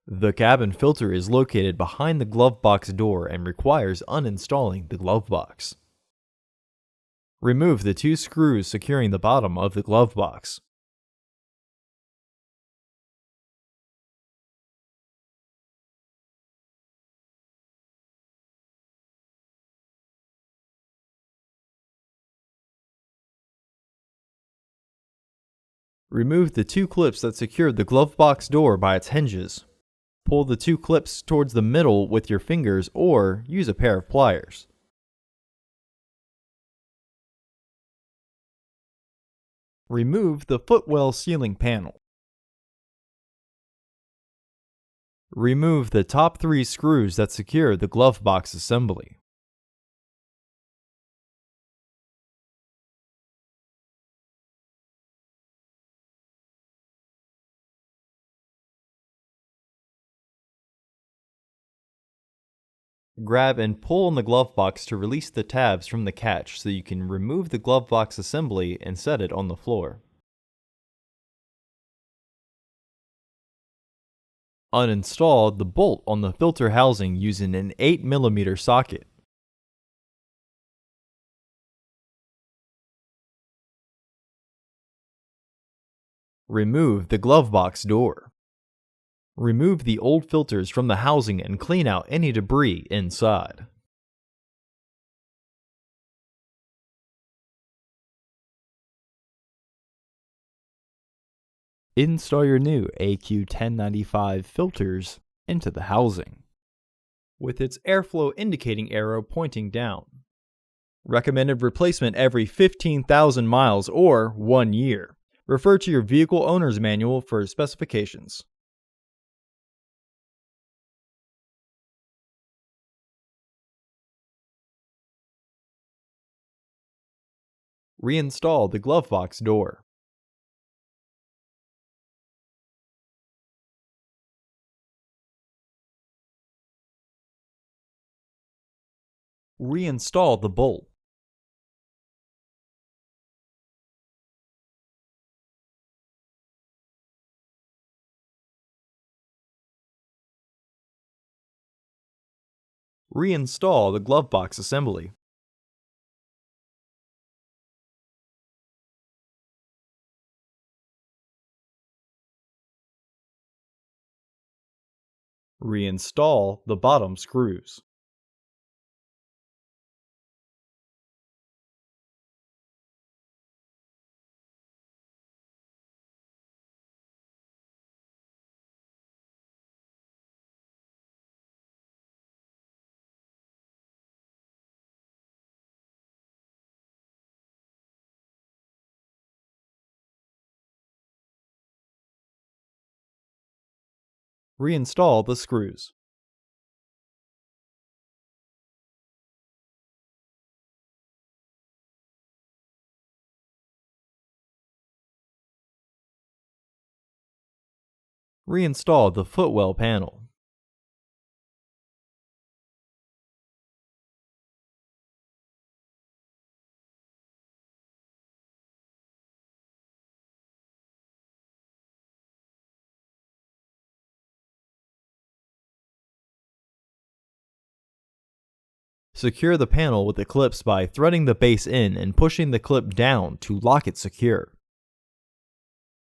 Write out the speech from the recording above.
The cabin filter is located behind the glove box door and requires uninstalling the glove box. Remove the two screws securing the bottom of the glove box. Remove the two clips that secured the glove box door by its hinges. Pull the two clips towards the middle with your fingers or use a pair of pliers. Remove the footwell sealing panel. Remove the top three screws that secure the glove box assembly. Grab and pull on the glove box to release the tabs from the catch so you can remove the glove box assembly and set it on the floor. Uninstall the bolt on the filter housing using an 8mm socket. Remove the glove box door. Remove the old filters from the housing and clean out any debris inside. Install your new AQ1095 filters into the housing, with its airflow indicating arrow pointing down. Recommended replacement every 15,000 miles or 1 year. Refer to your vehicle owner's manual for specifications. Reinstall the glove box door. Reinstall the bolt. Reinstall the glove box assembly. Reinstall the bottom screws. Reinstall the screws. Reinstall the footwell panel. Secure the panel with the clips by threading the base in and pushing the clip down to lock it secure.